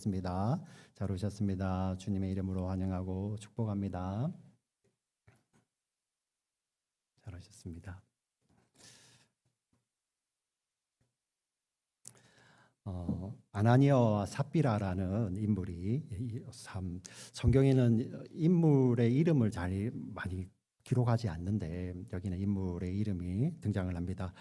습니다. 잘 오셨습니다. 주님의 이름으로 환영하고 축복합니다. 잘 오셨습니다. 아나니아와 삽비라라는 인물이 성경에는 인물의 이름을 많이 기록하지 않는데 여기는 인물의 이름이 등장을 합니다.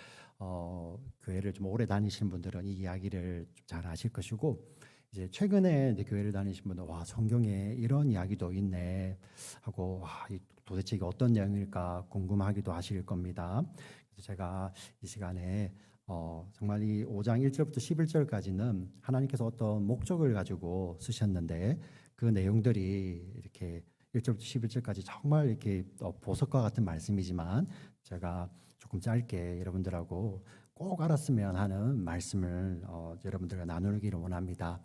교회를 좀 오래 다니시는 분들은 이 이야기를 좀 잘 아실 것이고, 이제 최근에 이제 교회를 다니신 분은 와, 성경에 이런 이야기도 있네 하고, 도대체 이게 어떤 내용일까 궁금하기도 하실 겁니다. 그래서 제가 이 시간에 정말 이 5장 1절부터 11절까지는 하나님께서 어떤 목적을 가지고 쓰셨는데, 그 내용들이 이렇게 1절부터 11절까지 정말 이렇게 보석과 같은 말씀이지만 제가 조금 짧게 여러분들하고 꼭 알았으면 하는 말씀을 여러분들과 나누기를 원합니다.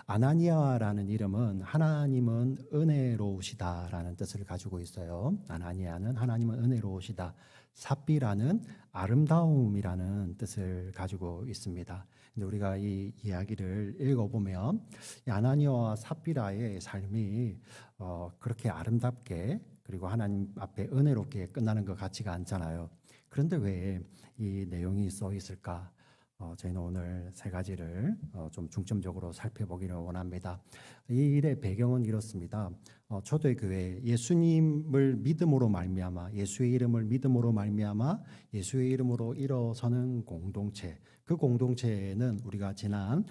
아나니아라는 이름은 하나님은 은혜로우시다라는 뜻을 가지고 있어요. 아나니아는 하나님은 은혜로우시다. 삽비라는 아름다움이라는 뜻을 가지고 있습니다. 근데 우리가 이 이야기를 읽어보면 이 아나니아와 삽비라의 삶이 그렇게 아름답게 그리고 하나님 앞에 은혜롭게 끝나는 것 같지가 않잖아요. 그런데 왜 이 내용이 써 있을까? 저희는 오늘 세 가지를 좀 중점적으로 살펴보기를 원합니다. 이 일의 배경은 이렇습니다. 초대교회 예수님을 믿음으로 말미암아 예수의 이름을 믿음으로 말미암아 예수의 이름으로 일어서는 공동체, 그 공동체는 우리가 지난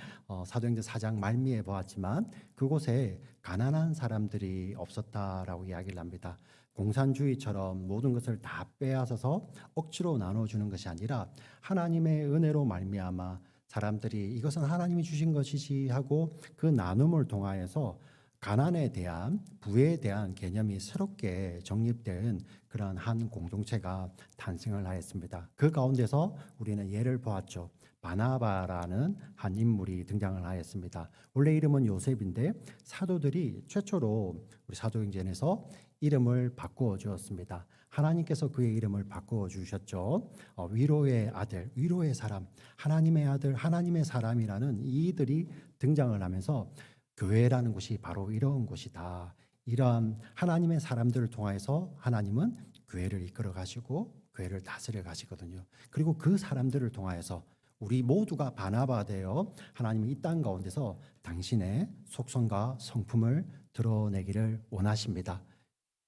사도행전 4장 말미에 보았지만 그곳에 가난한 사람들이 없었다라고 이야기를 합니다. 공산주의처럼 모든 것을 다 빼앗아서 억지로 나눠주는 것이 아니라 하나님의 은혜로 말미암아 사람들이 이것은 하나님이 주신 것이지 하고 그 나눔을 통하여서 가난에 대한 부에 대한 개념이 새롭게 정립된 그런 한 공동체가 탄생을 하였습니다. 그 가운데서 우리는 예를 보았죠. 바나바라는 한 인물이 등장을 하였습니다. 원래 이름은 요셉인데 사도들이 최초로 우리 사도행전에서 이름을 바꾸어 주었습니다. 하나님께서 그의 이름을 바꾸어 주셨죠. 위로의 아들, 위로의 사람, 하나님의 아들, 하나님의 사람이라는 이들이 등장을 하면서 교회라는 곳이 바로 이런 곳이다. 이러한 하나님의 사람들을 통해서 하나님은 교회를 이끌어 가시고 교회를 다스려 가시거든요. 그리고 그 사람들을 통하여서 우리 모두가 바나바 되어 하나님이 이 땅 가운데서 당신의 속성과 성품을 드러내기를 원하십니다.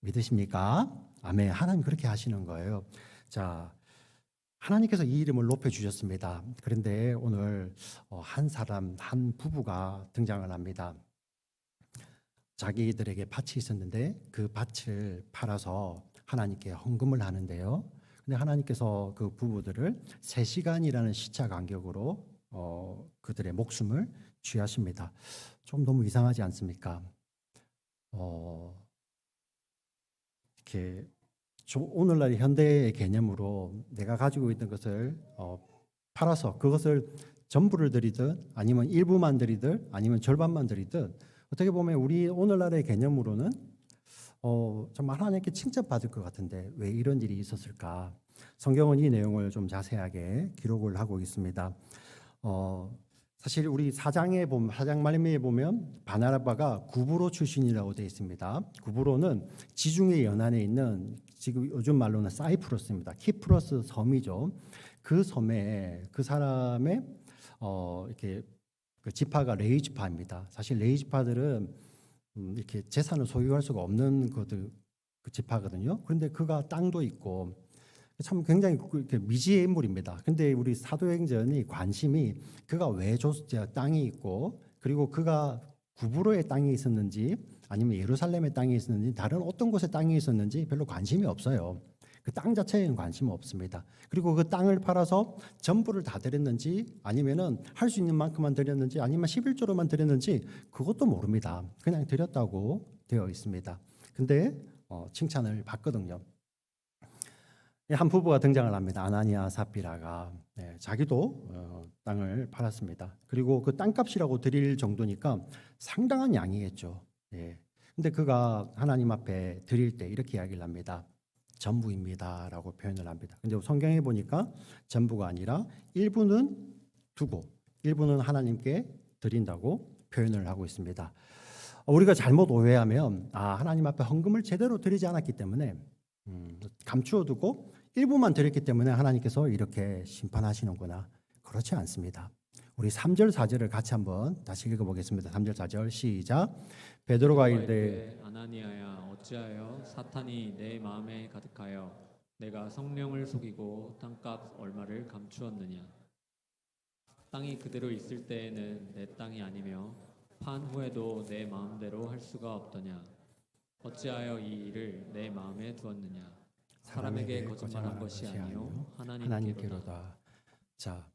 믿으십니까? 아멘. 하나님 그렇게 하시는 거예요. 자, 하나님께서 이 이름을 높여주셨습니다. 그런데 오늘 한 사람, 한 부부가 등장을 합니다. 자기들에게 밭이 있었는데 그 밭을 팔아서 하나님께 헌금을 하는데요. 근데 하나님께서 그 부부들을 3시간이라는 시차 간격으로 그들의 목숨을 취하십니다. 좀 너무 이상하지 않습니까? 이렇게 오늘날 현대의 개념으로 내가 가지고 있던 것을 팔아서 그것을 전부를 드리든 아니면 일부만 드리든 아니면 절반만 드리든 어떻게 보면 우리 오늘날의 개념으로는 정말 하나님께 칭찬받을 것 같은데 왜 이런 일이 있었을까? 성경은 이 내용을 좀 자세하게 기록을 하고 있습니다. 사실 우리 사장 말미에 보면 바나바가 구브로 출신이라고 되어 있습니다. 구브로는 지중해 연안에 있는 지금 요즘 말로는 사이프러스입니다. 키프러스 섬이죠. 그 섬에 그 사람의 이렇게 그 지파가 레위 지파입니다. 사실 레위 지파들은 이렇게 재산을 소유할 수가 없는 그 지파거든요. 그런데 그가 땅도 있고 참 굉장히 미지의 인물입니다. 근데 우리 사도행전이 관심이 그가 왜 땅이 있고 그리고 그가 구브로의 땅이 있었는지 아니면 예루살렘의 땅이 있었는지 다른 어떤 곳에 땅이 있었는지 별로 관심이 없어요. 그 땅 자체에는 관심이 없습니다. 그리고 그 땅을 팔아서 전부를 다 드렸는지 아니면은 할 수 있는 만큼만 드렸는지 아니면 11조로만 드렸는지 그것도 모릅니다. 그냥 드렸다고 되어 있습니다. 근데 칭찬을 받거든요. 한 부부가 등장을 합니다. 아나니아 삽비라가 자기도 땅을 팔았습니다. 그리고 그 땅값이라고 드릴 정도니까 상당한 양이겠죠. 근데 그가 하나님 앞에 드릴 때 이렇게 이야기를 합니다. 전부입니다라고 표현을 합니다. 근데 성경에 보니까 전부가 아니라 일부는 두고 일부는 하나님께 드린다고 표현을 하고 있습니다. 우리가 잘못 오해하면 하나님 앞에 헌금을 제대로 드리지 않았기 때문에 감추어 두고 일부만 드렸기 때문에 하나님께서 이렇게 심판하시는구나. 그렇지 않습니다. 우리 3절 4절을 같이 한번 다시 읽어보겠습니다. 3절 4절 시작. 베드로가 이르되 아나니아야 어찌하여 사탄이 내 마음에 가득하여 내가 성령을 속이고 땅값 얼마를 감추었느냐. 땅이 그대로 있을 때에는 내 땅이 아니며 판 후에도 내 마음대로 할 수가 없더냐. 어찌하여 이 일을 내 마음에 두었느냐. 사람에게 거짓말한 것이 아니요 하나님께로다. 자,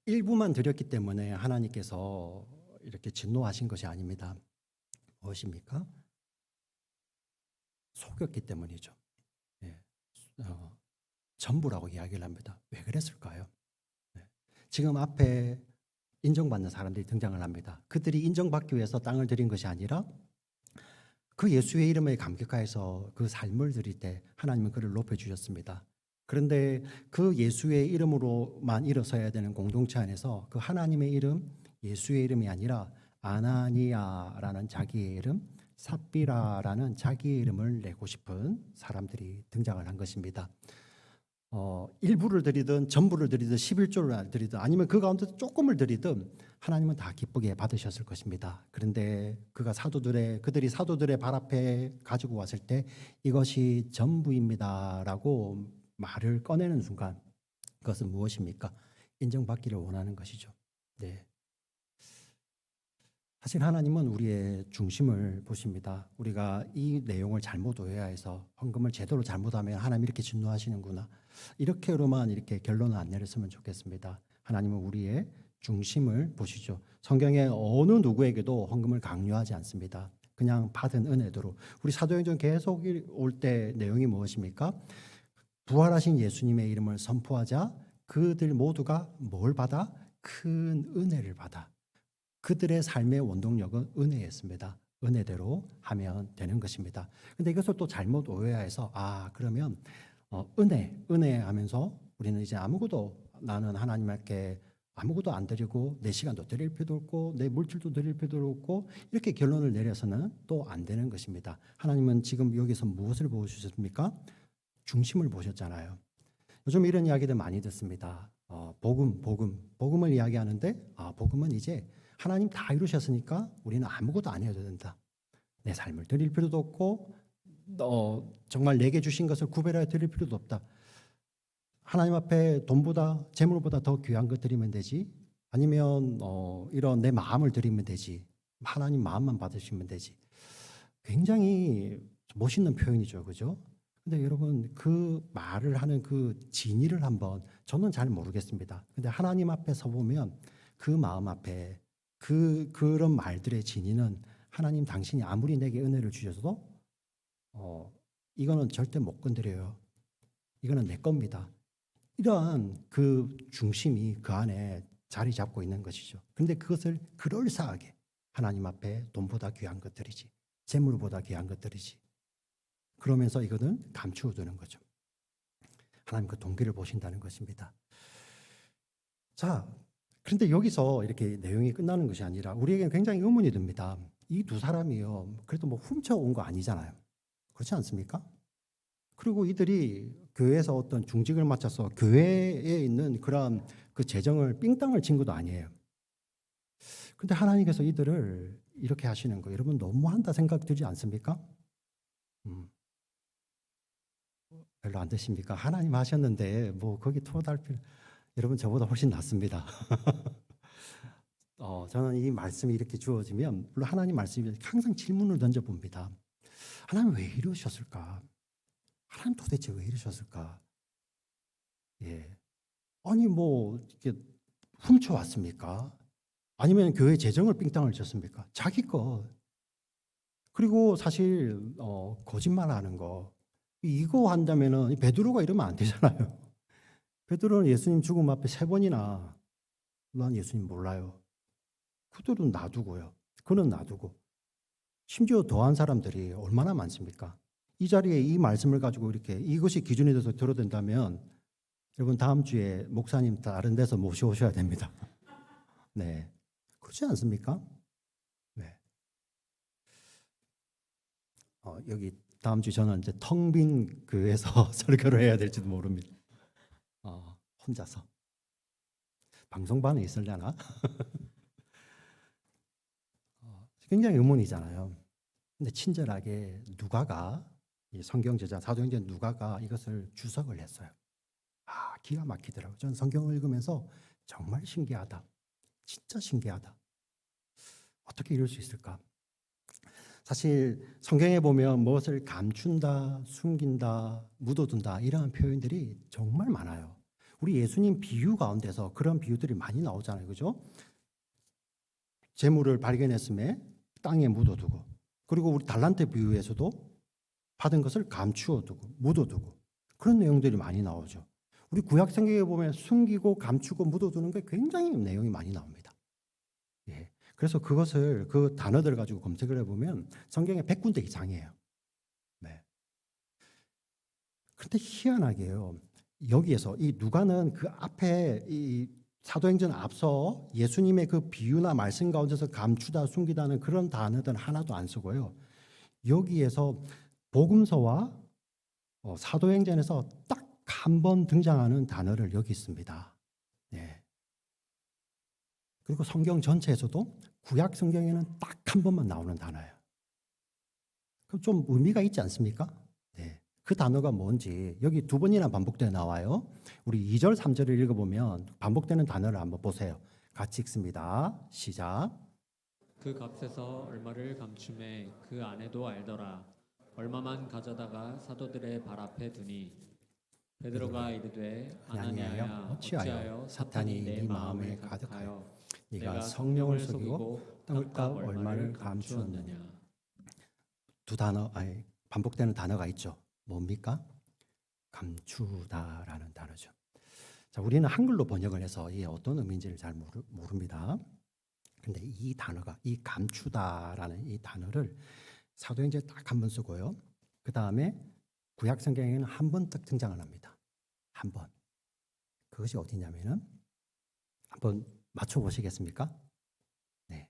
일부만 드렸기 때문에 하나님께서 이렇게 진노하신 것이 아닙니다. 무엇입니까? 속였기 때문이죠. 예. 전부라고 이야기를 합니다. 왜 그랬을까요? 지금 앞에 인정받는 사람들이 등장을 합니다. 그들이 인정받기 위해서 땅을 드린 것이 아니라 그 예수의 이름에 감격하여서 그 삶을 드릴 때 하나님은 그를 높여주셨습니다. 그런데 그 예수의 이름으로만 일어서야 되는 공동체 안에서 그 하나님의 이름, 예수의 이름이 아니라 아나니아라는 자기의 이름, 삽비라라는 자기의 이름을 내고 싶은 사람들이 등장을 한 것입니다. 일부를 드리든 전부를 드리든 11조를 드리든 아니면 그 가운데 조금을 드리든 하나님은 다 기쁘게 받으셨을 것입니다. 그런데 그들이 사도들의 발 앞에 가지고 왔을 때 이것이 전부입니다라고 말을 꺼내는 순간 그것은 무엇입니까? 인정받기를 원하는 것이죠. 네. 사실 하나님은 우리의 중심을 보십니다. 우리가 이 내용을 잘못 오해해서 헌금을 제대로 잘못하면 하나님 이렇게 진노하시는구나. 이렇게로만 이렇게 결론을 안 내렸으면 좋겠습니다. 하나님은 우리의 중심을 보시죠. 성경에 어느 누구에게도 헌금을 강요하지 않습니다. 그냥 받은 은혜대로. 우리 사도행전 계속 올 때 내용이 무엇입니까? 부활하신 예수님의 이름을 선포하자 그들 모두가 뭘 받아? 큰 은혜를 받아. 그들의 삶의 원동력은 은혜였습니다. 은혜대로 하면 되는 것입니다. 근데 이것을 또 잘못 오해해서 그러면 은혜 하면서 우리는 이제 나는 하나님께 아무것도 안 드리고 내 시간도 드릴 필요도 없고 내 물질도 드릴 필요도 없고 이렇게 결론을 내려서는 또 안 되는 것입니다. 하나님은 지금 여기서 무엇을 보여주셨습니까? 중심을 보셨잖아요. 요즘 이런 이야기들 많이 듣습니다. 복음을 이야기하는데 복음은 이제 하나님 다 이루셨으니까 우리는 아무것도 안 해도 된다. 내 삶을 드릴 필요도 없고 정말 내게 주신 것을 구별하여 드릴 필요도 없다. 하나님 앞에 돈보다 재물보다 더 귀한 것 드리면 되지. 아니면 이런 내 마음을 드리면 되지. 하나님 마음만 받으시면 되지. 굉장히 멋있는 표현이죠. 그죠? 근데 여러분 그 말을 하는 그 진의를 한번 저는 잘 모르겠습니다. 근데 하나님 앞에 서 보면 그 마음 앞에 그런 말들의 진의는 하나님 당신이 아무리 내게 은혜를 주셔도 이거는 절대 못 건드려요. 이거는 내 겁니다. 이러한 그 중심이 그 안에 자리 잡고 있는 것이죠. 그런데 그것을 그럴싸하게 하나님 앞에 돈보다 귀한 것들이지 재물보다 귀한 것들이지 그러면서 이거는 감추어 두는 거죠. 하나님 그 동기를 보신다는 것입니다. 자, 그런데 여기서 이렇게 내용이 끝나는 것이 아니라 우리에게는 굉장히 의문이 듭니다. 이 두 사람이요, 그래도 뭐 훔쳐온 거 아니잖아요. 그렇지 않습니까? 그리고 이들이 교회에서 어떤 중직을 맡아서 교회에 있는 그런 그 재정을 삥땅을 친 것도 아니에요. 근데 하나님께서 이들을 이렇게 하시는 거 여러분 너무한다 생각 들지 않습니까? 별로 안 드십니까? 하나님 하셨는데 뭐 거기 토달 필요 여러분 저보다 훨씬 낫습니다. 저는 이 말씀이 이렇게 주어지면 물론 하나님 말씀이 항상 질문을 던져봅니다. 하나님 왜 이러셨을까? 하나님 도대체 왜 이러셨을까? 예, 아니 뭐 이렇게 훔쳐왔습니까? 아니면 교회 재정을 삥땅을 쳤습니까? 자기 것. 그리고 사실 거짓말하는 거 이거 한다면은 베드로가 이러면 안 되잖아요. 베드로는 예수님 죽음 앞에 3번이나 난 예수님 몰라요. 그들은 놔두고요. 그는 놔두고 심지어 더한 사람들이 얼마나 많습니까? 이 자리에 이 말씀을 가지고 이렇게 이것이 기준이 돼서 들어된다면 여러분 다음 주에 목사님 다른 데서 모셔오셔야 됩니다. 네, 그렇지 않습니까? 여기 다음 주 저는 이제 텅 빈 교회에서 설교를 해야 될지도 모릅니다. 혼자서 방송반에 있으려나? 굉장히 의문이잖아요. 근데 친절하게 누가가 이 성경 제자 사도행전 누가가 이것을 주석을 했어요. 기가 막히더라고요. 저는 성경을 읽으면서 정말 신기하다. 진짜 신기하다. 어떻게 이럴 수 있을까? 사실 성경에 보면 무엇을 감춘다, 숨긴다, 묻어둔다 이러한 표현들이 정말 많아요. 우리 예수님 비유 가운데서 그런 비유들이 많이 나오잖아요. 그죠? 재물을 발견했음에 땅에 묻어두고, 그리고 우리 달란트 비유에서도 받은 것을 감추어두고 묻어두고 그런 내용들이 많이 나오죠. 우리 구약 성경에 보면 숨기고 감추고 묻어두는 게 굉장히 내용이 많이 나옵니다. 예. 그래서 그것을 그 단어들을 가지고 검색을 해보면 성경에 100군데 이상이에요. 네. 그런데 희한하게요. 여기에서 이 누가는 그 앞에 이 사도행전 앞서 예수님의 그 비유나 말씀 가운데서 감추다 숨기다는 그런 단어들 하나도 안 쓰고요. 여기에서 복음서와 사도행전에서 딱 한 번 등장하는 단어를 여기 있습니다. 네. 그리고 성경 전체에서도 구약 성경에는 딱 한 번만 나오는 단어예요. 그럼 좀 의미가 있지 않습니까? 네. 그 단어가 뭔지 여기 두 번이나 반복되어 나와요. 우리 2절, 3절을 읽어보면 반복되는 단어를 한번 보세요. 같이 읽습니다. 시작. 그 값에서 얼마를 감춤해 그 안에도 알더라. 얼마만 가져다가 사도들의 발 앞에 두니 베드로가 이르되 아나니아야 어찌하여 사탄이 내 마음에 가득하여 네가 성령을 속이고 땅값 얼마를 감추었느냐. 두 단어, 반복되는 단어가 있죠. 뭡니까? 감추다라는 단어죠. 자, 우리는 한글로 번역을 해서 이게 어떤 의미인지를 잘 모릅니다. 근데 이 단어가, 이 감추다라는 이 단어를 사도행전에 딱 한 번 쓰고요. 그 다음에 구약 성경에는 한 번 딱 등장을 합니다. 한 번. 그것이 어디냐면은 한번 맞춰 보시겠습니까? 네.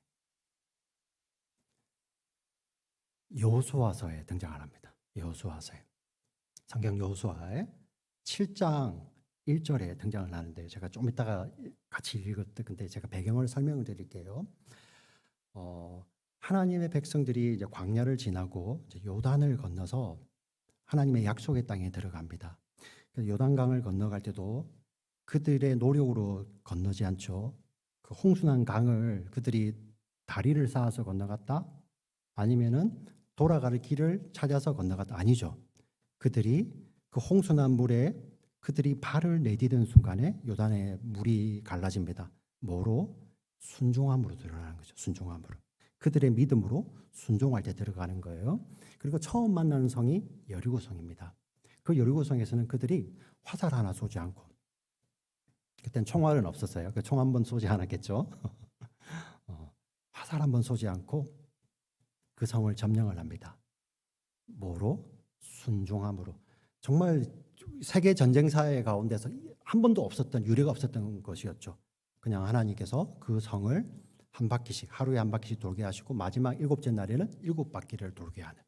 여호수아서에 등장을 합니다. 여호수아서에. 성경 여호수아에 7장 1절에 등장을 하는데 제가 좀 이따가 같이 읽었던 근데 제가 배경을 설명을 드릴게요. 하나님의 백성들이 이제 광야를 지나고 이제 요단을 건너서 하나님의 약속의 땅에 들어갑니다. 그래서 요단강을 건너갈 때도 그들의 노력으로 건너지 않죠. 그 홍순한 강을 그들이 다리를 쌓아서 건너갔다? 아니면은 돌아갈 길을 찾아서 건너갔다? 아니죠. 그들이 그 홍순한 물에 그들이 발을 내디딘 순간에 요단의 물이 갈라집니다. 뭐로? 순종함으로 들어가는 거죠. 순종함으로. 그들의 믿음으로 순종할 때 들어가는 거예요. 그리고 처음 만나는 성이 여리고성입니다. 그 여리고성에서는 그들이 화살 하나 쏘지 않고, 그때는 총알은 없었어요. 그 총 한 번 쏘지 않았겠죠. 화살 한 번 쏘지 않고 그 성을 점령을 합니다. 뭐로? 순종함으로. 정말 세계 전쟁 사회 가운데서 한 번도 없었던, 유례가 없었던 것이었죠. 그냥 하나님께서 그 성을 한 바퀴씩, 하루에 한 바퀴씩 돌게 하시고 마지막 7째 날에는 7바퀴를 돌게 하는.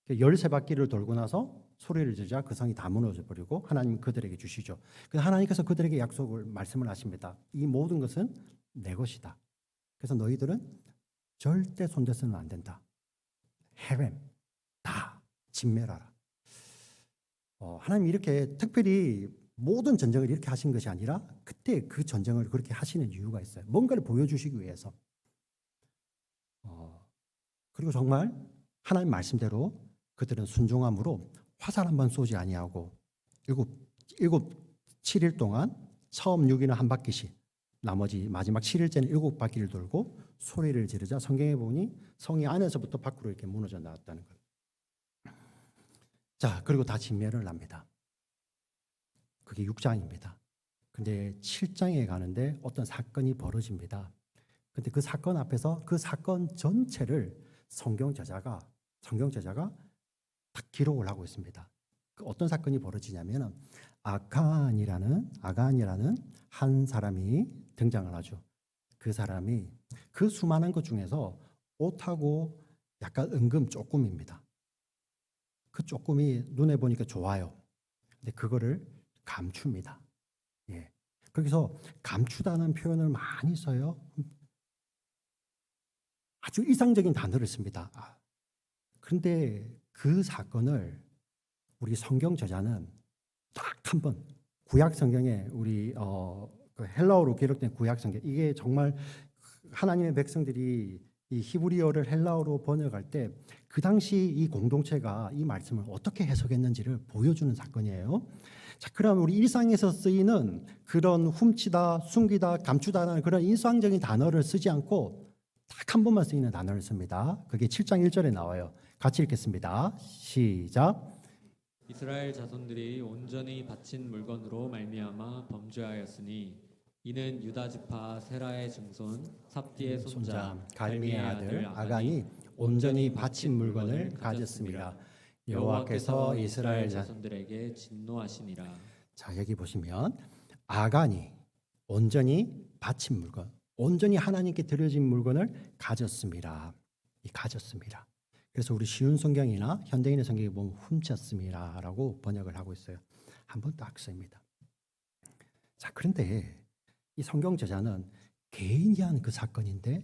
13바퀴를 돌고 나서 소리를 지르자 그 성이 다 무너져 버리고 하나님 그들에게 주시죠. 그래서 하나님께서 그들에게 약속을 말씀을 하십니다. 이 모든 것은 내 것이다. 그래서 너희들은 절대 손대서는 안 된다. 헤렘 다 진멸하라. 하나님 이렇게 특별히 모든 전쟁을 이렇게 하신 것이 아니라 그때 그 전쟁을 그렇게 하시는 이유가 있어요. 뭔가를 보여주시기 위해서. 그리고 정말 하나님 말씀대로 그들은 순종함으로 화살 한 번 쏘지 아니하고 7일 동안 처음 6일은 한 바퀴씩, 나머지 마지막 7일째는 7바퀴를 돌고 소리를 지르자 성경에 보니 성이 안에서부터 밖으로 이렇게 무너져 나왔다는 거예요. 자, 그리고 다 진멸을 합니다. 그게 6장입니다. 근데 7장에 가는데 어떤 사건이 벌어집니다. 근데 그 사건 앞에서 그 사건 전체를 성경 저자가 딱 기록을 하고 있습니다. 어떤 사건이 벌어지냐면 아간이라는 한 사람이 등장을 하죠. 그 사람이 그 수많은 것 중에서 옷하고 약간 은금 조금입니다. 그 조금이 눈에 보니까 좋아요. 근데 그거를 감춥니다. 예. 거기서 감추다는 표현을 많이 써요. 아주 이상적인 단어를 씁니다. 그런데 그 사건을 우리 성경 저자는 딱 한 번 구약 성경에 우리 그 헬라어로 기록된 구약 성경 이게 정말 하나님의 백성들이 이 히브리어를 헬라어로 번역할 때 그 당시 이 공동체가 이 말씀을 어떻게 해석했는지를 보여주는 사건이에요. 자, 그럼 우리 일상에서 쓰이는 그런 훔치다, 숨기다, 감추다라는 그런 일상적인 단어를 쓰지 않고 딱 한 번만 쓰이는 단어를 씁니다. 그게 7장 1절에 나와요. 같이 읽겠습니다. 시작. 이스라엘 자손들이 온전히 바친 물건으로 말미암아 범죄하였으니 이는 유다 지파 세라의 증손 삽디의 손자 갈미의 아들 아간이 온전히 바친 물건을 가졌습니다. 여호와께서 이스라엘 자손들에게 진노하시니라. 자, 여기 보시면 아간이 온전히 바친 물건, 온전히 하나님께 드려진 물건을 가졌습니다. 이 가졌습니다. 그래서 우리 쉬운 성경이나 현대인의 성경에 보면 훔쳤습니다라고 번역을 하고 있어요. 한번 딱 씁니다. 자, 그런데 이 성경 저자는 개인이 한 그 사건인데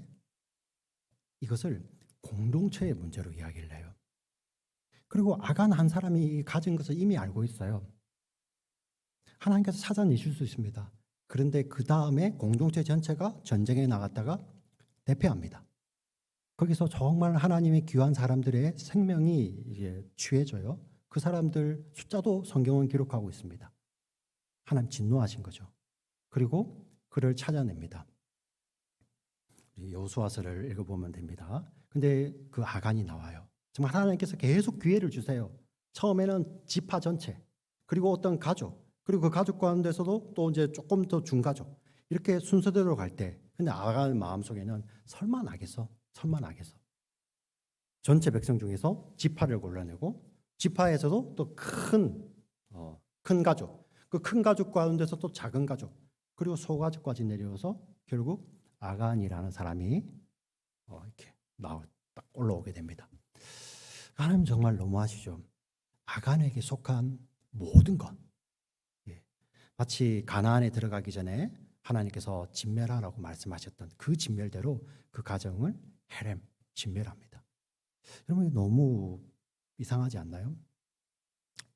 이것을 공동체의 문제로 이야기를 해요. 그리고 아간 한 사람이 가진 것을 이미 알고 있어요. 하나님께서 찾아내실 수 있습니다. 그런데 그 다음에 공동체 전체가 전쟁에 나갔다가 대패합니다. 거기서 정말 하나님의 귀한 사람들의 생명이 이제 취해져요. 그 사람들 숫자도 성경은 기록하고 있습니다. 하나님 진노하신 거죠. 그리고 그를 찾아냅니다. 여호수아서를 읽어보면 됩니다. 근데 그 아간이 나와요. 정말 하나님께서 계속 기회를 주세요. 처음에는 지파 전체, 그리고 어떤 가족, 그리고 그 가족 가운데서도 또 이제 조금 더 중가족 이렇게 순서대로 갈 때, 근데 아간 마음속에는 설마 나겠어? 전체 백성 중에서 지파를 골라내고 지파에서도 또 큰 가족, 그 큰 가족 가운데서 또 작은 가족, 그리고 소가족까지 내려와서 결국 아간이라는 사람이 이렇게 딱 올라오게 됩니다. 하나님 정말 너무하시죠. 아간에게 속한 모든 것, 마치 가나안에 들어가기 전에 하나님께서 진멸하라고 말씀하셨던 그 진멸대로 그 가정을 헤렘 진멸합니다. 여러분 너무 이상하지 않나요?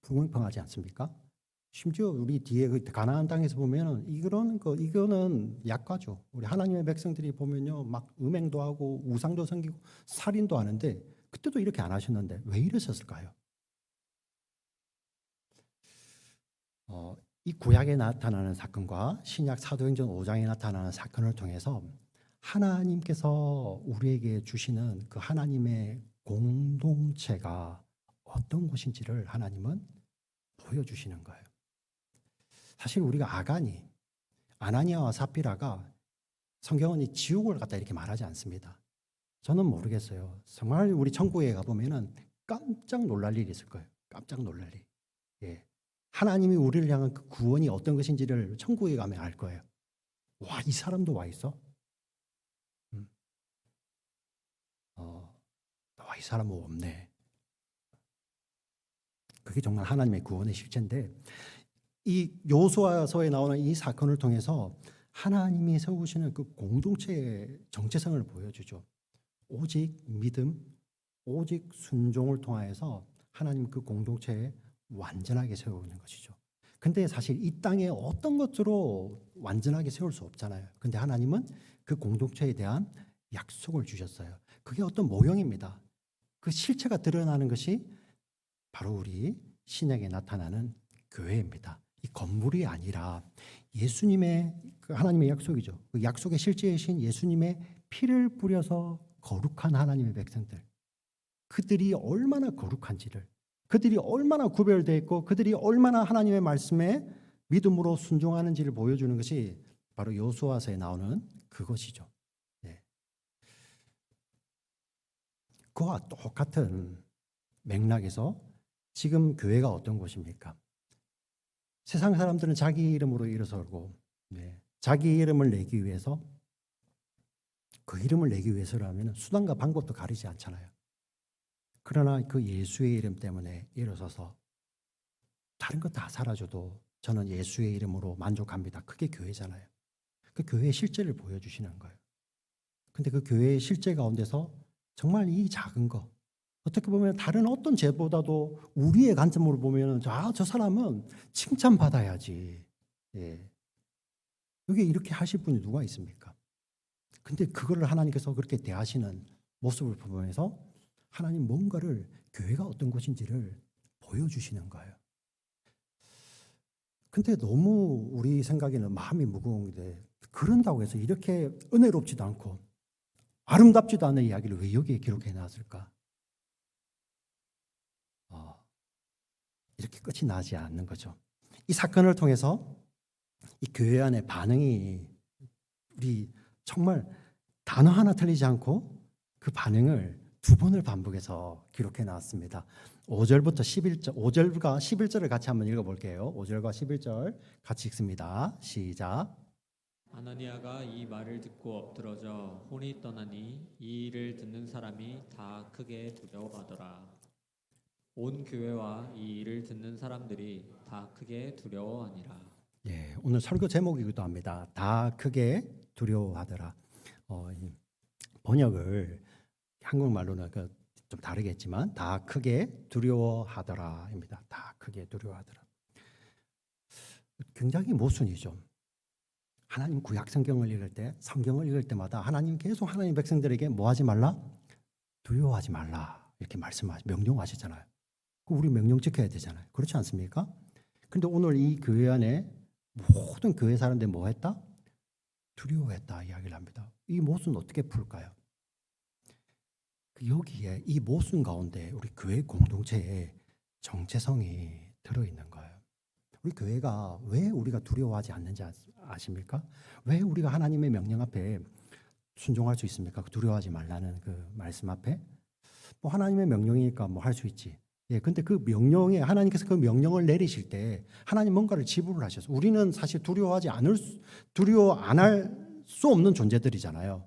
불공평하지 않습니까? 심지어 우리 뒤에 그 가나안 땅에서 보면은 이거는 약과죠. 우리 하나님의 백성들이 보면요, 막 음행도 하고 우상도 섬기고 살인도 하는데 그때도 이렇게 안 하셨는데 왜 이러셨을까요? 이 구약에 나타나는 사건과 신약 사도행전 5장에 나타나는 사건을 통해서 하나님께서 우리에게 주시는 그 하나님의 공동체가 어떤 것인지를 하나님은 보여주시는 거예요. 사실 우리가 아나니아와 삽비라가 성경은 이 지옥을 갖다 이렇게 말하지 않습니다. 저는 모르겠어요. 정말 우리 천국에 가보면은 깜짝 놀랄 일이 있을 거예요. 깜짝 놀랄 일. 예. 하나님이 우리를 향한 그 구원이 어떤 것인지를 천국에 가면 알 거예요. 와, 이 사람도 와 있어? 와, 이 사람은 없네. 그게 정말 하나님의 구원의 실체인데, 이 여호수아서에 나오는 이 사건을 통해서 하나님이 세우시는 그 공동체의 정체성을 보여주죠. 오직 믿음, 오직 순종을 통하여서 하나님 그 공동체에 완전하게 세우는 것이죠. 근데 사실 이 땅에 어떤 것으로 완전하게 세울 수 없잖아요. 근데 하나님은 그 공동체에 대한 약속을 주셨어요. 그게 어떤 모형입니다. 그 실체가 드러나는 것이 바로 우리 신약에 나타나는 교회입니다. 이 건물이 아니라 예수님의 그 하나님의 약속이죠. 그 약속의 실제이신 예수님의 피를 뿌려서 거룩한 하나님의 백성들. 그들이 얼마나 거룩한지를, 그들이 얼마나 구별되어 있고 그들이 얼마나 하나님의 말씀에 믿음으로 순종하는지를 보여주는 것이 바로 여호수아서에 나오는 그것이죠. 네. 그와 똑같은 맥락에서 지금 교회가 어떤 곳입니까? 세상 사람들은 자기 이름으로 일어서고 자기 이름을 내기 위해서 그 이름을 내기 위해서라면 수단과 방법도 가리지 않잖아요. 그러나 그 예수의 이름 때문에 일어서서 다른 거 다 사라져도 저는 예수의 이름으로 만족합니다. 그게 교회잖아요. 그 교회의 실제를 보여주시는 거예요. 근데 그 교회의 실제 가운데서 정말 이 작은 거, 어떻게 보면 다른 어떤 죄보다도 우리의 관점으로 보면 저 사람은 칭찬받아야지. 예. 여기 이렇게 하실 분이 누가 있습니까? 근데 그거를 하나님께서 그렇게 대하시는 모습을 보면서 하나님 뭔가를 교회가 어떤 곳인지를 보여주시는 거예요. 근데 너무 우리 생각에는 마음이 무거운데 그런다고 해서 이렇게 은혜롭지도 않고 아름답지도 않은 이야기를 왜 여기에 기록해 놨을까? 이렇게 끝이 나지 않는 거죠. 이 사건을 통해서 이 교회 안의 반응이 우리 정말 단어 하나 틀리지 않고 그 반응을 두 번을 반복해서 기록해 놨습니다. 5절부터 11절, 5절과 11절을 같이 한번 읽어볼게요. 5절과 11절 같이 읽습니다. 시작. 아나니아가 이 말을 듣고 엎드러져 혼이 떠나니 이 일을 듣는 사람이 다 크게 두려워하더라. 온 교회와 이 일을 듣는 사람들이 다 크게 두려워하니라. 예, 오늘 설교 제목이기도 합니다. 다 크게 두려워하더라. 이 번역을 한국말로는 좀 다르겠지만 다 크게 두려워하더라입니다. 다 크게 두려워하더라. 굉장히 모순이죠. 하나님 구약 성경을 읽을 때, 성경을 읽을 때마다 하나님 계속 하나님 백성들에게 뭐 하지 말라? 두려워하지 말라. 이렇게 명령하시잖아요. 우리 명령 지켜야 되잖아요. 그렇지 않습니까? 근데 오늘 이 교회 안에 모든 교회 사람들이 뭐 했다? 두려워했다 이야기를 합니다. 이 모순 어떻게 풀까요? 여기에 이 모순 가운데 우리 교회 공동체의 정체성이 들어있는 거예요. 우리 교회가 왜 우리가 두려워하지 않는지 아십니까? 왜 우리가 하나님의 명령 앞에 순종할 수 있습니까? 두려워하지 말라는 그 말씀 앞에 뭐 하나님의 명령이니까 뭐 할 수 있지. 예, 근데 그 명령에 하나님께서 그 명령을 내리실 때 하나님 뭔가를 지불을 하셔서 우리는 사실 두려워 안 할 수 없는 존재들이잖아요.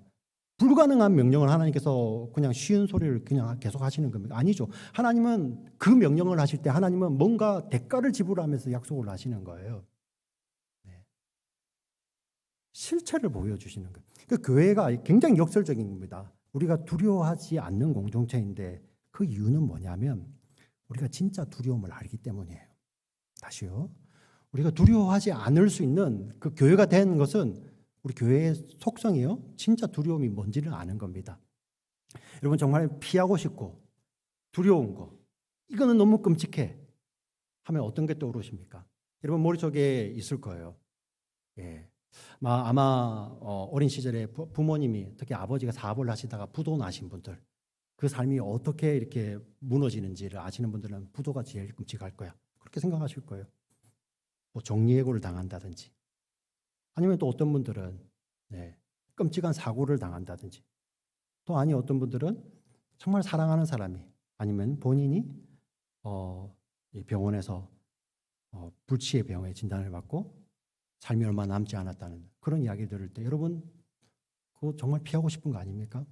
불가능한 명령을 하나님께서 그냥 쉬운 소리를 그냥 계속 하시는 겁니까? 아니죠. 하나님은 그 명령을 하실 때 하나님은 뭔가 대가를 지불하면서 약속을 하시는 거예요. 네. 실체를 보여주시는 거예요. 그 교회가 굉장히 역설적인 겁니다. 우리가 두려워하지 않는 공동체인데 그 이유는 뭐냐면 우리가 진짜 두려움을 알기 때문이에요. 다시요. 우리가 두려워하지 않을 수 있는 그 교회가 된 것은 우리 교회의 속성이요. 진짜 두려움이 뭔지를 아는 겁니다. 여러분 정말 피하고 싶고 두려운 거 이거는 너무 끔찍해 하면 어떤 게 떠오르십니까? 여러분 머릿속에 있을 거예요. 예. 아마 어린 시절에 부모님이 특히 아버지가 사업을 하시다가 부도 나신 분들 그 삶이 어떻게 이렇게 무너지는지를 아시는 분들은 부도가 제일 끔찍할 거야. 그렇게 생각하실 거예요. 뭐 정리해고를 당한다든지 아니면 또 어떤 분들은 끔찍한 사고를 당한다든지 또 아니 어떤 분들은 정말 사랑하는 사람이 아니면 본인이 이 병원에서 불치의 병에 진단을 받고 삶이 얼마 남지 않았다는 그런 이야기 들을 때 여러분 그거 정말 피하고 싶은 거 아닙니까?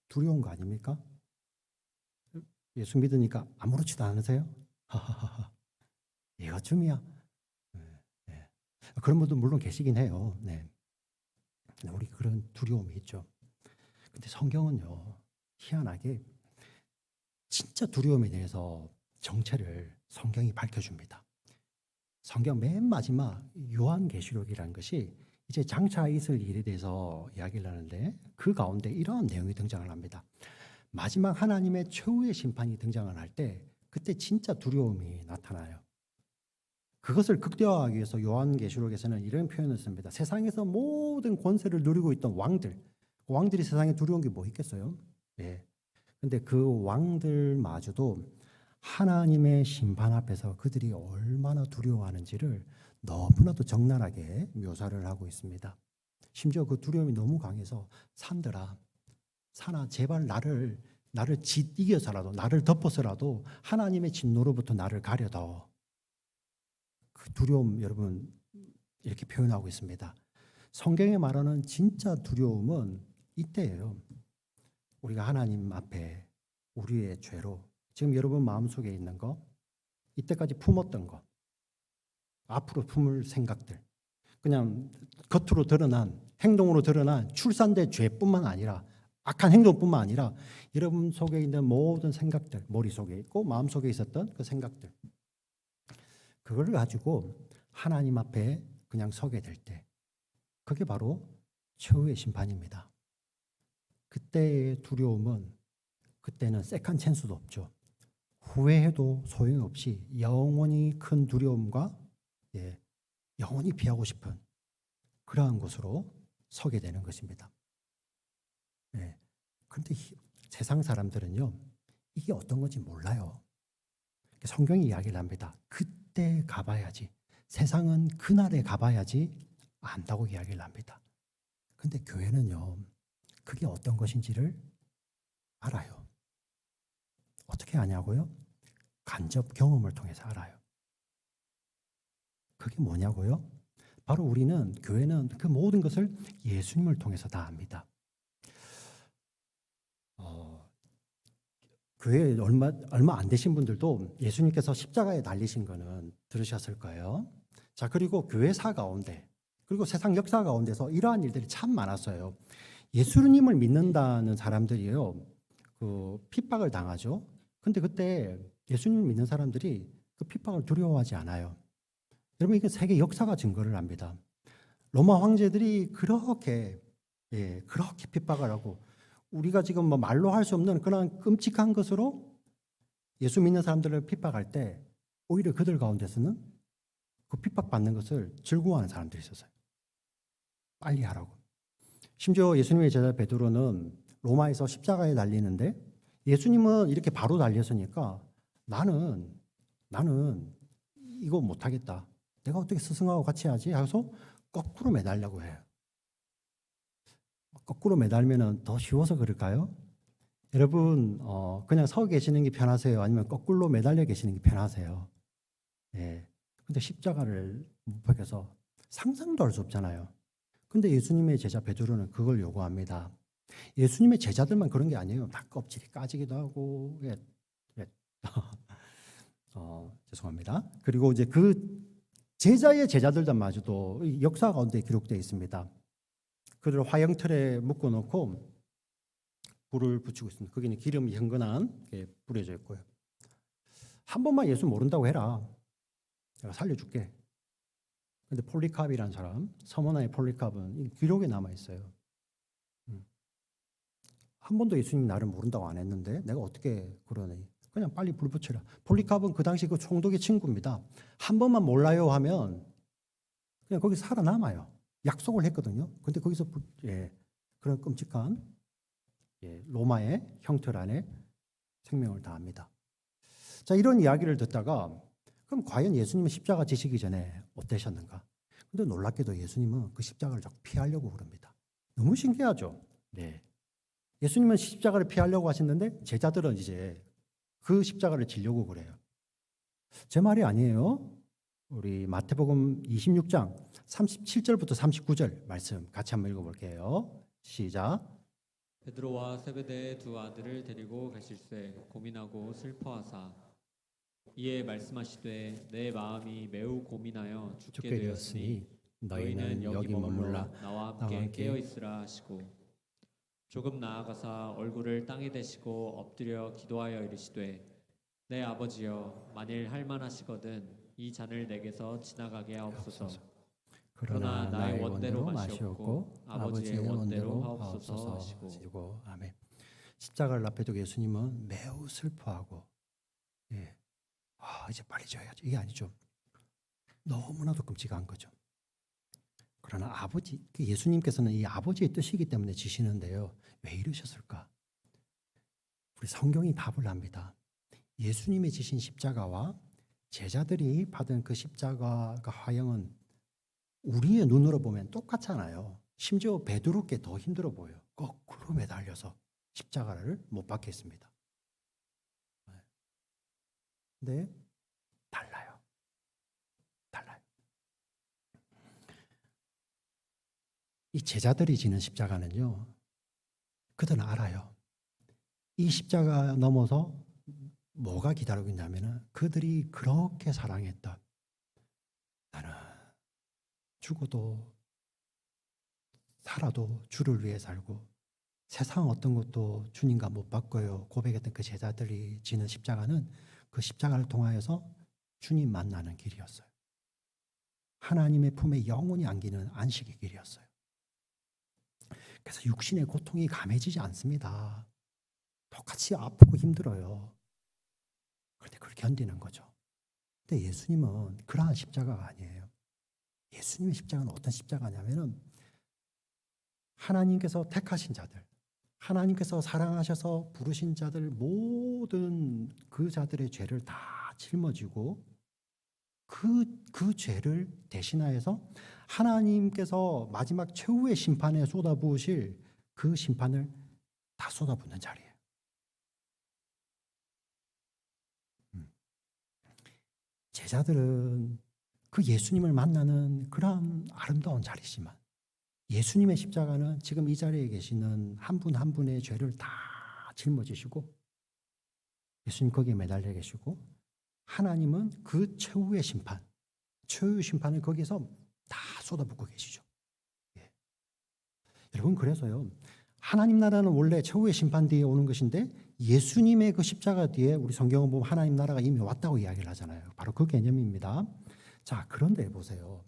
두려운 거 아닙니까? 예수 믿으니까 아무렇지도 않으세요? 이것쯤이야. 네. 그런 분도 물론 계시긴 해요. 네. 우리 그런 두려움이 있죠. 근데 성경은요, 희한하게 진짜 두려움에 대해서 정체를 성경이 밝혀줍니다. 성경 맨 마지막 요한계시록이라는 것이 이제 장차 있을 일에 대해서 이야기를 하는데 그 가운데 이러한 내용이 등장을 합니다. 마지막 하나님의 최후의 심판이 등장을 할 때 그때 진짜 두려움이 나타나요. 그것을 극대화하기 위해서 요한계시록에서는 이런 표현을 씁니다. 세상에서 모든 권세를 누리고 있던 왕들이 세상에 두려운 게 뭐 있겠어요? 예. 근데 그 왕들마저도 하나님의 심판 앞에서 그들이 얼마나 두려워하는지를 너무나도 적나라하게 묘사를 하고 있습니다. 심지어 그 두려움이 너무 강해서 산들아, 산아 제발 나를 이겨서라도 나를 덮어서라도 하나님의 진노로부터 나를 가려둬. 그 두려움 여러분 이렇게 표현하고 있습니다. 성경에 말하는 진짜 두려움은 이때예요. 우리가 하나님 앞에 우리의 죄로 지금 여러분 마음속에 있는 거, 이때까지 품었던 거, 앞으로 품을 생각들, 그냥 겉으로 드러난, 행동으로 드러난 출산된 죄뿐만 아니라 악한 행동뿐만 아니라 여러분 속에 있는 모든 생각들, 머릿속에 있고 마음속에 있었던 그 생각들, 그걸 가지고 하나님 앞에 그냥 서게 될 때, 그게 바로 최후의 심판입니다. 그때의 두려움은, 그때는 세컨 찬스도 없죠. 후회해도 소용없이 영원히 큰 두려움과 영원히 피하고 싶은 그러한 곳으로 서게 되는 것입니다. 그런데 세상 사람들은요, 이게 어떤 건지 몰라요. 성경이 이야기를 합니다. 그때 가봐야지, 세상은 그날에 가봐야지 안다고 이야기를 합니다. 그런데 교회는요, 그게 어떤 것인지를 알아요. 어떻게 아냐고요? 간접 경험을 통해서 알아요. 그게 뭐냐고요? 바로 우리는, 교회는 그 모든 것을 예수님을 통해서 다 압니다. 교회에 얼마 안 되신 분들도 예수님께서 십자가에 달리신 거는 들으셨을 거예요. 자, 그리고 교회사 가운데, 그리고 세상 역사 가운데서 이러한 일들이 참 많았어요. 예수님을 믿는다는 사람들이요, 그 핍박을 당하죠. 근데 그때 예수님을 믿는 사람들이 그 핍박을 두려워하지 않아요. 여러분, 이게 세계 역사가 증거를 합니다. 로마 황제들이 그렇게 핍박을 하고, 우리가 지금 뭐 말로 할 수 없는 그런 끔찍한 것으로 예수 믿는 사람들을 핍박할 때, 오히려 그들 가운데서는 그 핍박받는 것을 즐거워하는 사람들이 있었어요. 빨리 하라고. 심지어 예수님의 제자 베드로는 로마에서 십자가에 달리는데, 예수님은 이렇게 바로 달렸으니까 나는 이거 못하겠다. 내가 어떻게 스승하고 같이 하지? 해서 거꾸로 매달려고 해요. 거꾸로 매달면 더 쉬워서 그럴까요? 여러분, 그냥 서 계시는 게 편하세요? 아니면 거꾸로 매달려 계시는 게 편하세요? 근데 십자가를 못 박여서 상상도 할 수 없잖아요. 근데 예수님의 제자 베드로는 그걸 요구합니다. 예수님의 제자들만 그런 게 아니에요. 다 껍질이 까지기도 하고, 죄송합니다. 그리고 이제 그 제자의 제자들마저도 역사 가운데 기록되어 있습니다. 그들을 화형틀에 묶어놓고 불을 붙이고 있습니다. 거기는 기름이 흥건한 뿌려져 있고요. 한 번만 예수 모른다고 해라. 내가 살려줄게. 근데 폴리캅이라는 사람, 서머나의 폴리캅은 기록에 남아 있어요. 한 번도 예수님 나를 모른다고 안 했는데 내가 어떻게 그러니? 그냥 빨리 불 붙여라. 폴리캅은 그 당시 그 총독의 친구입니다. 한 번만 몰라요 하면 그냥 거기 살아남아요. 약속을 했거든요. 근데 거기서 그런 끔찍한 로마의 형틀 안에 생명을 다합니다. 자, 이런 이야기를 듣다가 그럼 과연 예수님은 십자가 지시기 전에 어떠셨는가? 근데 놀랍게도 예수님은 그 십자가를 자꾸 피하려고 그럽니다. 너무 신기하죠? 네. 예수님은 십자가를 피하려고 하셨는데 제자들은 이제 그 십자가를 지려고 그래요. 제 말이 아니에요. 우리 마태복음 26장 37절부터 39절 말씀 같이 한번 읽어볼게요. 시작. 베드로와 세베대의 두 아들을 데리고 가실새 고민하고 슬퍼하사 이에 말씀하시되 내 마음이 매우 고민하여 죽게 되었으니 너희는 여기 머물러 나와 함께 깨어 있으라 하시고 조금 나아가사 얼굴을 땅에 대시고 엎드려 기도하여 이르시되 내 아버지여 만일 할만하시거든 이 잔을 내게서 지나가게 하옵소서. 그러나 나의 원대로 마시옵고 아버지의 원대로 하옵소서 하시고. 아멘. 십자가를 앞에 두고 예수님은 매우 슬퍼하고 이제 빨리 져야지. 이게 아니죠. 너무나도 끔찍한 거죠. 그러나 예수님께서는 이 아버지의 뜻이기 때문에 지시는데요. 왜 이러셨을까? 우리 성경이 답을 합니다. 예수님이 지신 십자가와 제자들이 받은 그 십자가가 화형은 우리의 눈으로 보면 똑같잖아요. 심지어 베드로께 더 힘들어 보여요. 거꾸로 매달려서 십자가를 못 박겠습니다. 근데 달라요. 이 제자들이 지는 십자가는요, 그들은 알아요. 이 십자가 넘어서 뭐가 기다리고 있냐면은 그들이 그렇게 사랑했던, 나는 죽어도 살아도 주를 위해 살고 세상 어떤 것도 주님과 못 바꿔요 고백했던 그 제자들이 지는 십자가는 그 십자가를 통하여서 주님 만나는 길이었어요. 하나님의 품에 영원히 안기는 안식의 길이었어요. 그래서 육신의 고통이 감해지지 않습니다. 똑같이 아프고 힘들어요. 그런데 그걸 견디는 거죠. 근데 예수님은 그러한 십자가가 아니에요. 예수님의 십자가는 어떤 십자가냐면은 하나님께서 택하신 자들, 하나님께서 사랑하셔서 부르신 자들 모든 그 자들의 죄를 다 짊어지고 그 죄를 대신하여서 하나님께서 마지막 최후의 심판에 쏟아부으실 그 심판을 다 쏟아붓는 자리예요. 제자들은 그 예수님을 만나는 그런 아름다운 자리지만 예수님의 십자가는 지금 이 자리에 계시는 한 분 한 분의 죄를 다 짊어지시고 예수님 거기에 매달려 계시고 하나님은 그 최후의 심판, 최후의 심판을 거기에서 다 쏟아붓고 계시죠. 예. 여러분 그래서요. 하나님 나라는 원래 최후의 심판 뒤에 오는 것인데 예수님의 그 십자가 뒤에 우리 성경을 보면 하나님 나라가 이미 왔다고 이야기를 하잖아요. 바로 그 개념입니다. 자, 그런데 보세요.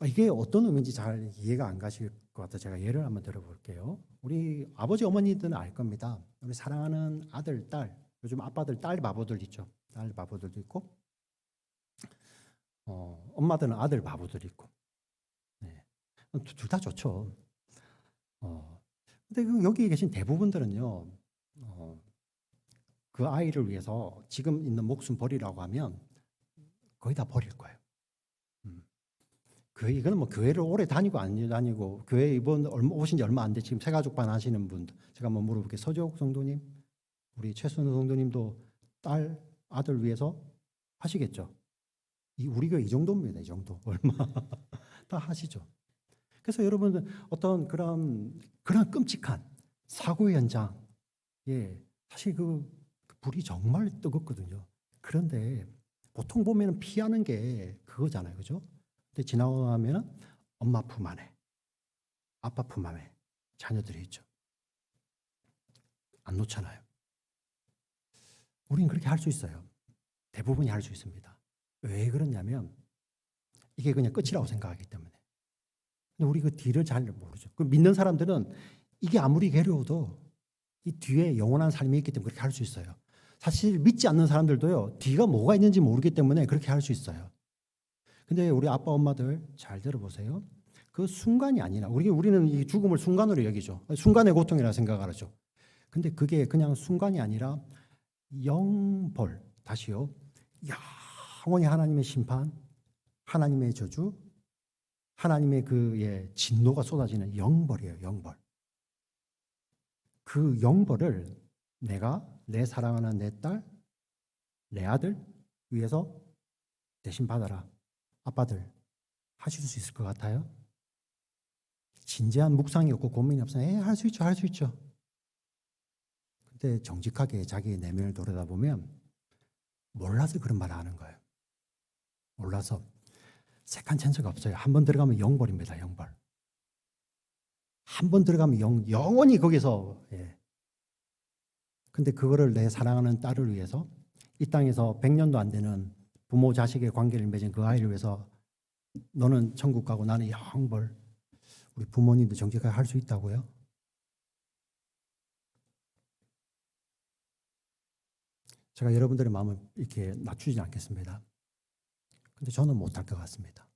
이게 어떤 의미인지 잘 이해가 안 가실 것 같아서 제가 예를 한번 들어볼게요. 우리 아버지 어머니들은 알 겁니다. 우리 사랑하는 아들, 딸, 요즘 아빠들 딸 바보들 있죠. 딸 바보들도 있고 엄마들은 아들 바보들 있고 네. 둘 다 좋죠. 근데 여기 계신 대부분들은요. 그 아이를 위해서 지금 있는 목숨 버리라고 하면 거의 다 버릴 거예요. 이거는 뭐 교회를 오래 다니고 안 다니고 교회 이번 오신 지 얼마 안 돼 지금 새가족반 하시는 분 제가 한번 물어볼게요. 서지옥 성도님, 우리 최순우 성도님도 딸 아들 위해서 하시겠죠. 우리 교회 이 정도입니다. 이 정도 얼마 다 하시죠. 그래서 여러분들 어떤 그런 끔찍한 사고 현장, 사실 그 불이 정말 뜨겁거든요. 그런데 보통 보면 피하는 게 그거잖아요, 그죠? 근데 지나가면은 엄마 품 안에, 아빠 품 안에 자녀들이 있죠. 안 놓잖아요. 우리는 그렇게 할 수 있어요. 대부분이 할 수 있습니다. 왜 그러냐면 이게 그냥 끝이라고 생각하기 때문에. 근데 우리 그 뒤를 잘 모르죠. 그 믿는 사람들은 이게 아무리 괴로워도 이 뒤에 영원한 삶이 있기 때문에 그렇게 할 수 있어요. 사실 믿지 않는 사람들도요, 뒤가 뭐가 있는지 모르기 때문에 그렇게 할 수 있어요. 근데 우리 아빠 엄마들 잘 들어보세요. 그 순간이 아니라 우리는 이 죽음을 순간으로 여기죠. 순간의 고통이라 생각하죠. 근데 그게 그냥 순간이 아니라 영벌, 다시요. 영원히 하나님의 심판, 하나님의 저주, 하나님의 그 진노가 쏟아지는 영벌이에요. 영벌. 그 영벌을 내가 내 사랑하는 내 딸, 내 아들 위해서 대신 받아라. 아빠들 하실 수 있을 것 같아요? 진지한 묵상이 없고 고민이 없으면 할 수 있죠. 할 수 있죠. 근데 정직하게 자기의 내면을 돌아다보면 몰라서 그런 말을 하는 거예요. 몰라서 세컨 찬스가 없어요. 한 번 들어가면 영벌입니다. 영벌. 한 번 들어가면 영원히 거기서 근데 그거를 내 사랑하는 딸을 위해서 이 땅에서 100년도 안 되는 부모 자식의 관계를 맺은 그 아이를 위해서 너는 천국 가고 나는 영벌. 우리 부모님도 정직하게 할 수 있다고요? 제가 여러분들의 마음을 이렇게 낮추지 않겠습니다. 근데 저는 못할 것 같습니다.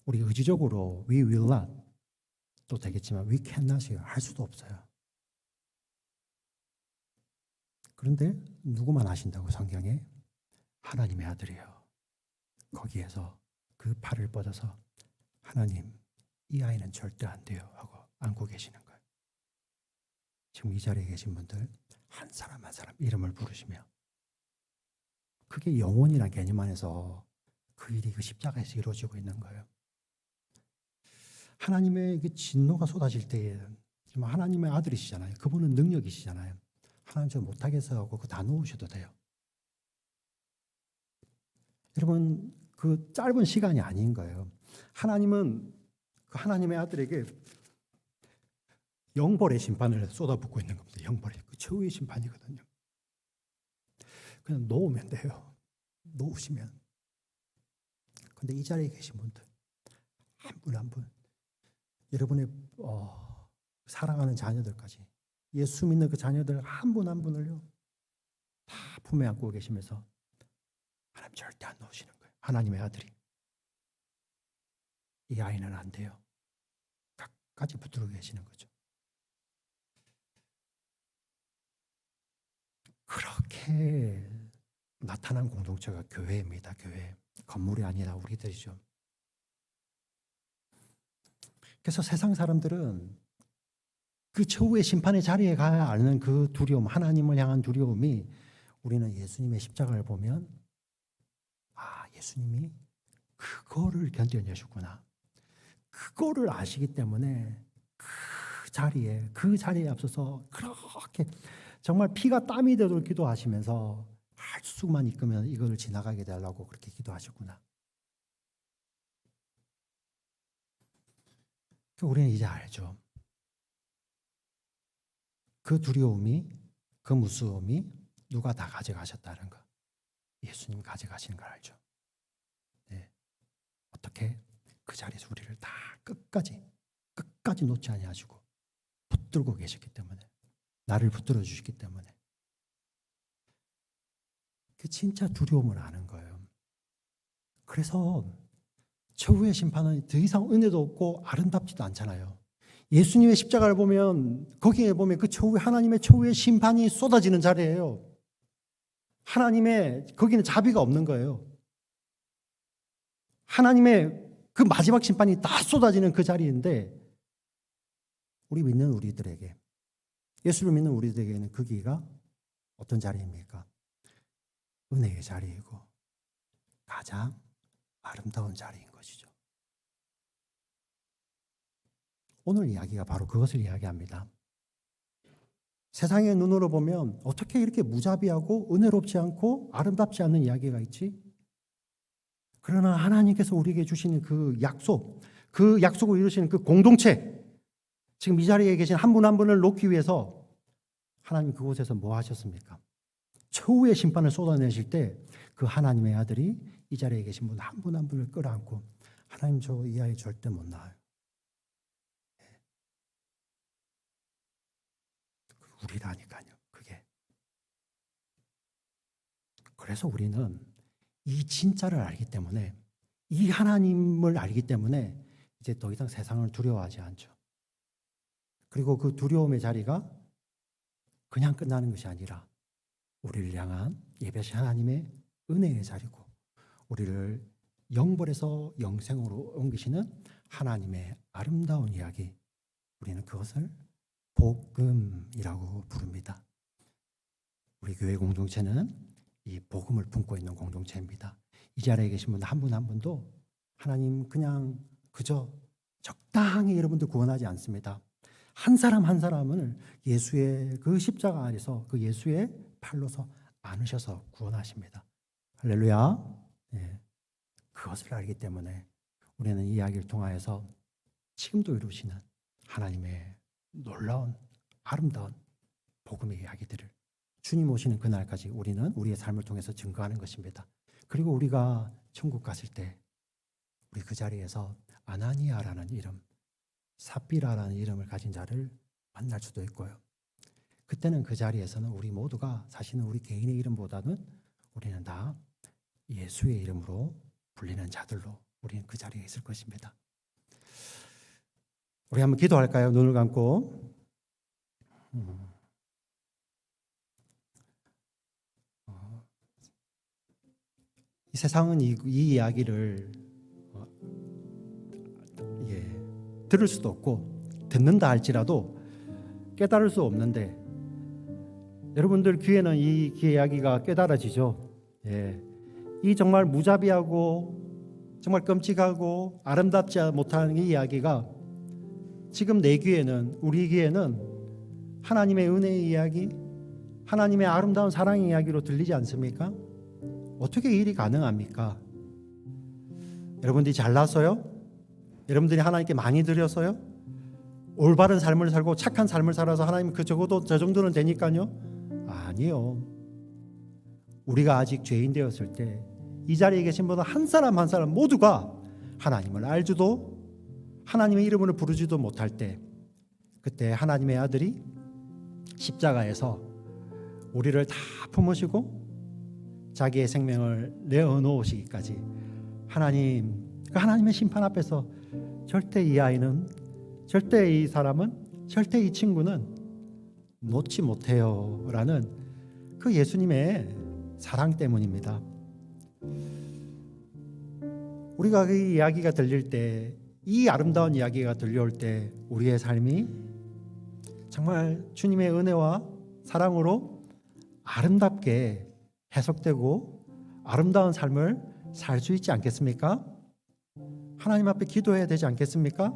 우리 의지적으로 we will not 또 되겠지만 we cannot이요. 할 수도 없어요. 그런데 누구만 하신다고 성경에? 하나님의 아들이요. 거기에서 그 팔을 뻗어서 하나님, 이 아이는 절대 안 돼요 하고 안고 계시는 거예요. 지금 이 자리에 계신 분들 한 사람 한 사람 이름을 부르시며 그게 영혼이라는 개념 안에서 그 일이 그 십자가에서 이루어지고 있는 거예요. 하나님의 그 진노가 쏟아질 때에 지금 하나님의 아들이시잖아요. 그분은 능력이시잖아요. 하나님 저 못하겠어 하고 그거 다 놓으셔도 돼요. 여러분 그 짧은 시간이 아닌 거예요. 하나님은 그 하나님의 아들에게 영벌의 심판을 쏟아붓고 있는 겁니다. 영벌의 그 최후의 심판이거든요. 그냥 놓으면 돼요. 놓으시면. 근데 이 자리에 계신 분들 한 분 한 분 여러분의 사랑하는 자녀들까지 예수 믿는 그 자녀들 한 분 한 분을요 다 품에 안고 계시면서 하나님 절대 안 놓으시는 거예요. 하나님의 아들이 이 아이는 안 돼요. 끝까지 붙들고 계시는 거죠. 그렇게 나타난 공동체가 교회입니다. 교회. 건물이 아니라 우리들이죠. 그래서 세상 사람들은 그 최후의 심판의 자리에 가야 아는 그 두려움, 하나님을 향한 두려움이 우리는 예수님의 십자가를 보면 예수님이 그거를 견뎌내셨구나. 그거를 아시기 때문에 그 자리에 앞서서 그렇게 정말 피가 땀이 되도록 기도하시면서 할 수만 있으면 이걸 지나가게 되려고 그렇게 기도하셨구나. 우리는 이제 알죠. 그 두려움이, 그 무서움이 누가 다 가져가셨다는 거. 예수님 가져가시는 걸 알죠. 네. 어떻게 그 자리에서 우리를 다 끝까지 놓지 아니하시고 붙들고 계셨기 때문에, 나를 붙들어 주셨기 때문에 그 진짜 두려움을 아는 거예요. 그래서 최후의 심판은 더 이상 은혜도 없고 아름답지도 않잖아요. 예수님의 십자가를 보면 거기에 보면 그 하나님의 최후의 심판이 쏟아지는 자리예요. 하나님의 거기는 자비가 없는 거예요. 하나님의 그 마지막 심판이 다 쏟아지는 그 자리인데 우리 믿는 우리들에게, 예수를 믿는 우리들에게는 거기가 어떤 자리입니까? 은혜의 자리이고 가장 아름다운 자리인 것이죠. 오늘 이야기가 바로 그것을 이야기합니다. 세상의 눈으로 보면 어떻게 이렇게 무자비하고 은혜롭지 않고 아름답지 않은 이야기가 있지? 그러나 하나님께서 우리에게 주시는 그 약속을 이루시는 그 공동체, 지금 이 자리에 계신 한 분 한 분을 놓기 위해서 하나님 그곳에서 뭐 하셨습니까? 최후의 심판을 쏟아내실 때 그 하나님의 아들이 이 자리에 계신 분 한 분 한 분을 끌어안고 하나님 저 이 아이 절대 못 낳아요. 우리라니까요. 그게. 그래서 우리는 이 진짜를 알기 때문에, 이 하나님을 알기 때문에 이제 더 이상 세상을 두려워하지 않죠. 그리고 그 두려움의 자리가 그냥 끝나는 것이 아니라 우리를 향한 예배시 하나님의 은혜의 자리고, 우리를 영벌에서 영생으로 옮기시는 하나님의 아름다운 이야기, 우리는 그것을 복음이라고 부릅니다. 우리 교회 공동체는 이 복음을 품고 있는 공동체입니다. 이 자리에 계신 분 한 분 한 분도 하나님 그냥 그저 적당히 여러분들 구원하지 않습니다. 한 사람 한 사람을 예수의 그 십자가 안에서 그 예수의 팔로서 안으셔서 구원하십니다. 할렐루야. 예. 그것을 알기 때문에 우리는 이 이야기를 통하여서 지금도 이루시는 하나님의 놀라운 아름다운 복음의 이야기들을 주님 오시는 그날까지 우리는 우리의 삶을 통해서 증거하는 것입니다. 그리고 우리가 천국 갔을 때 우리 그 자리에서 아나니아라는 이름, 삽비라라는 이름을 가진 자를 만날 수도 있고요. 그때는 그 자리에서는 우리 모두가 사실은 우리 개인의 이름보다는 우리는 다 예수의 이름으로 불리는 자들로 우리는 그 자리에 있을 것입니다. 우리 한번 기도할까요? 눈을 감고. 이 세상은 이 이야기를 들을 수도 없고 듣는다 할지라도 깨달을 수 없는데 여러분들 귀에는 이 이야기가 깨달아지죠. 이 정말 무자비하고 정말 끔찍하고 아름답지 못한 이 이야기가 지금 내 귀에는, 우리 귀에는 하나님의 은혜의 이야기, 하나님의 아름다운 사랑의 이야기로 들리지 않습니까? 어떻게 이 일이 가능합니까? 여러분들이 잘나서요? 여러분들이 하나님께 많이 드려서요? 올바른 삶을 살고 착한 삶을 살아서 하나님 그 적어도 저 정도는 되니까요? 아니요. 우리가 아직 죄인 되었을 때 이 자리에 계신 분들 한 사람 한 사람 모두가 하나님을 알지도 하나님의 이름을 부르지도 못할 때, 그때 하나님의 아들이 십자가에서 우리를 다 품으시고 자기의 생명을 내어놓으시기까지 하나님, 그 하나님의 심판 앞에서 절대 이 아이는, 절대 이 사람은, 절대 이 친구는 놓지 못해요 라는 그 예수님의 사랑 때문입니다. 우리가 그 이야기가 들릴 때, 이 아름다운 이야기가 들려올 때 우리의 삶이 정말 주님의 은혜와 사랑으로 아름답게 해석되고 아름다운 삶을 살 수 있지 않겠습니까? 하나님 앞에 기도해야 되지 않겠습니까?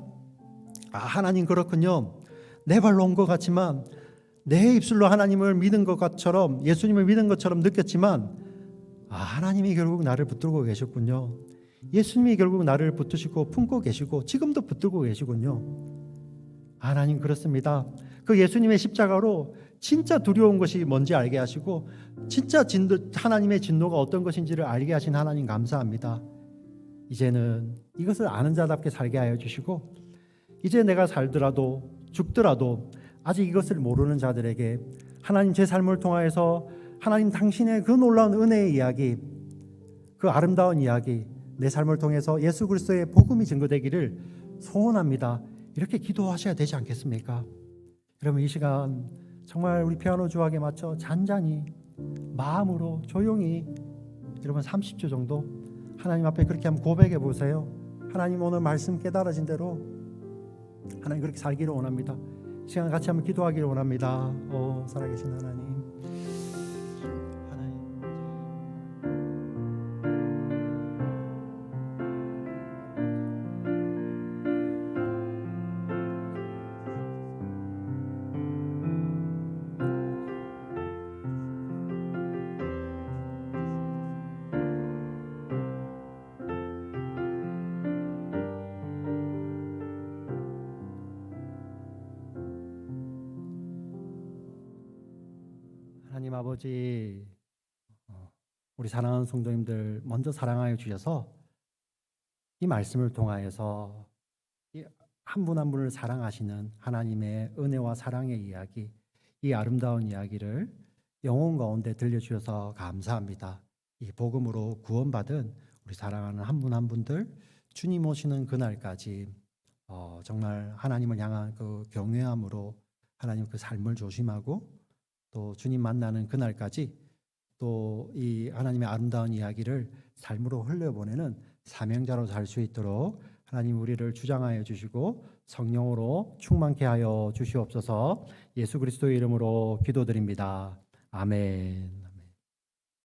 아, 하나님 그렇군요. 내 발로 온 것 같지만, 내 입술로 하나님을 믿은 것처럼, 예수님을 믿은 것처럼 느꼈지만, 아, 하나님이 결국 나를 붙들고 계셨군요. 예수님이 결국 나를 붙드시고 품고 계시고 지금도 붙들고 계시군요. 하나님 그렇습니다. 그 예수님의 십자가로 진짜 두려운 것이 뭔지 알게 하시고 진짜 하나님의 진노가 어떤 것인지를 알게 하신 하나님 감사합니다. 이제는 이것을 아는 자답게 살게 하여 주시고, 이제 내가 살더라도 죽더라도 아직 이것을 모르는 자들에게 하나님 제 삶을 통하여서 하나님 당신의 그 놀라운 은혜의 이야기, 그 아름다운 이야기, 내 삶을 통해서 예수 그리스도의 복음이 증거되기를 소원합니다. 이렇게 기도하셔야 되지 않겠습니까? 여러분, 이 시간 정말 우리 피아노 주악에 맞춰 잔잔히 마음으로 조용히 여러분 30초 정도 하나님 앞에 그렇게 한번 고백해 보세요. 하나님, 오늘 말씀 깨달아진 대로 하나님 그렇게 살기를 원합니다. 이 시간 같이 한번 기도하기를 원합니다. 살아계신 하나님, 하나님 아버지, 우리 사랑하는 성도님들 먼저 사랑하여 주셔서 이 말씀을 통하여서 한 분 한 분을 사랑하시는 하나님의 은혜와 사랑의 이야기, 이 아름다운 이야기를 영혼 가운데 들려주셔서 감사합니다. 이 복음으로 구원받은 우리 사랑하는 한 분 한 분들 주님 오시는 그날까지 정말 하나님을 향한 그 경외함으로 하나님 그 삶을 조심하고 또 주님 만나는 그날까지 또 이 하나님의 아름다운 이야기를 삶으로 흘려보내는 사명자로 살 수 있도록 하나님 우리를 주장하여 주시고 성령으로 충만케 하여 주시옵소서. 예수 그리스도의 이름으로 기도드립니다. 아멘.